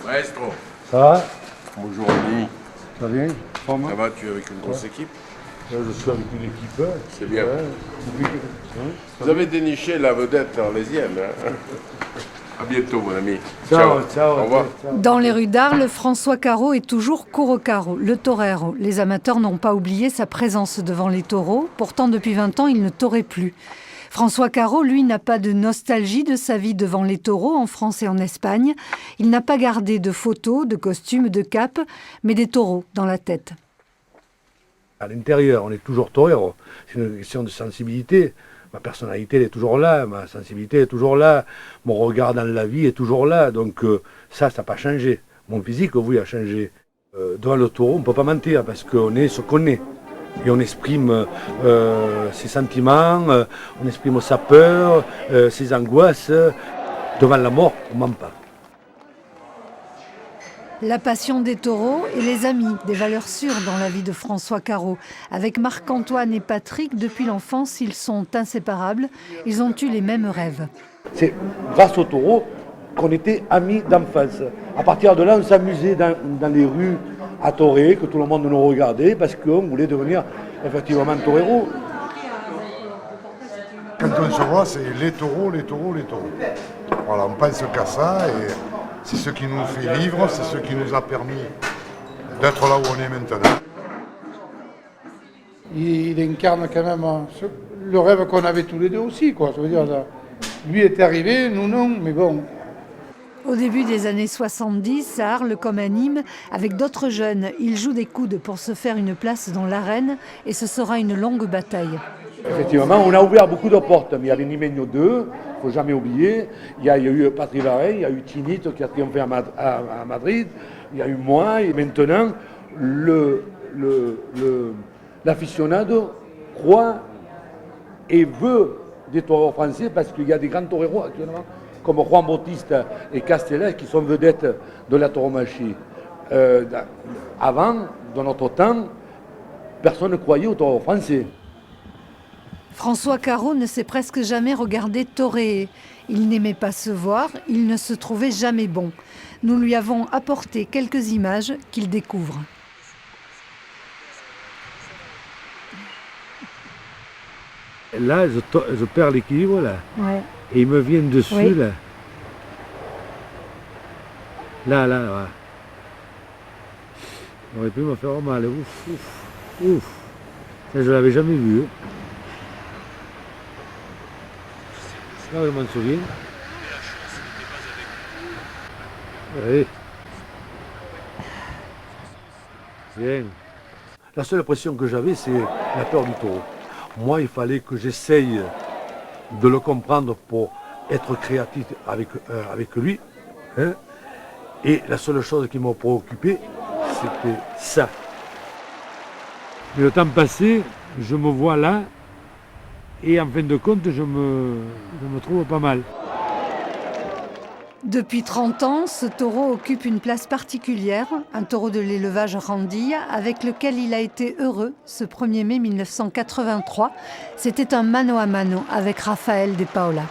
Maestro, Ça va? bonjour ami. Ça va bien? Forme? Ça va, tu es avec une grosse équipe? Là, je suis avec une équipe. C'est bien. Oui. Vous avez déniché la vedette arlésienne. Hein? À bientôt mon ami. Ciao, ciao. Au revoir. Ciao. Dans les rues d'Arles, François Caro est toujours Corocaro, le torero. Les amateurs n'ont pas oublié sa présence devant les taureaux. Pourtant, depuis 20 ans, il ne taurait plus. François Caro, lui, n'a pas de nostalgie de sa vie devant les taureaux en France et en Espagne. Il n'a pas gardé de photos, de costumes, de capes, mais des taureaux dans la tête. À l'intérieur, on est toujours torero. C'est une question de sensibilité. Ma personnalité elle est toujours là, ma sensibilité est toujours là, mon regard dans la vie est toujours là. Donc ça n'a pas changé. Mon physique, oui, a changé. Devant le taureau, on ne peut pas mentir parce qu'on est ce qu'on est. Et on exprime ses sentiments, on exprime sa peur, ses angoisses. Devant la mort, on ne ment pas. La passion des taureaux et les amis, des valeurs sûres dans la vie de François Caro. Avec Marc-Antoine et Patrick, depuis l'enfance, ils sont inséparables. Ils ont eu les mêmes rêves. C'est grâce au taureau qu'on était amis d'enfance. À partir de là, on s'amusait dans les rues à torer, que tout le monde nous regardait, parce qu'on voulait devenir effectivement torero. Quand on se voit, c'est les taureaux, les taureaux, les taureaux. Voilà, on pense qu'à ça et c'est ce qui nous fait vivre, c'est ce qui nous a permis d'être là où on est maintenant. Il incarne quand même le rêve qu'on avait tous les deux aussi, quoi. Je veux dire, là, lui est arrivé, nous non, mais bon. Au début des années 70, à Arles comme à Nîmes, avec d'autres jeunes, il joue des coudes pour se faire une place dans l'arène et ce sera une longue bataille. Effectivement, on a ouvert beaucoup de portes, mais il y avait Nimeño 2, il ne faut jamais oublier. Il y a eu Patrick Varey, il y a eu Tinit qui a triomphé à Madrid, il y a eu moi, et maintenant, l'aficionado croit et veut des toreros français parce qu'il y a des grands toreros actuellement, comme Juan Bautista et Castellet, qui sont vedettes de la tauromachie. Avant, dans notre temps, personne ne croyait aux toreros français. François Caro ne s'est presque jamais regardé toréer. Il n'aimait pas se voir, il ne se trouvait jamais bon. Nous lui avons apporté quelques images qu'il découvre. Là, je perds l'équilibre, là. Ouais. Et il me vient dessus, Oui. là. Là, ouais. Il aurait pu me faire mal. Ouf, ouf, ouf. Ça, je ne l'avais jamais vu. Là, je m'en souviens. Oui. Bien. La seule pression que j'avais, c'est la peur du taureau. Moi, il fallait que j'essaye de le comprendre pour être créatif avec lui. Hein. Et la seule chose qui m'a préoccupé, c'était ça. Mais le temps passé, je me vois là, et en fin de compte, je me trouve pas mal. Depuis 30 ans, ce taureau occupe une place particulière, un taureau de l'élevage Randilla, avec lequel il a été heureux ce 1er mai 1983. C'était un mano à mano avec Rafael de Paula.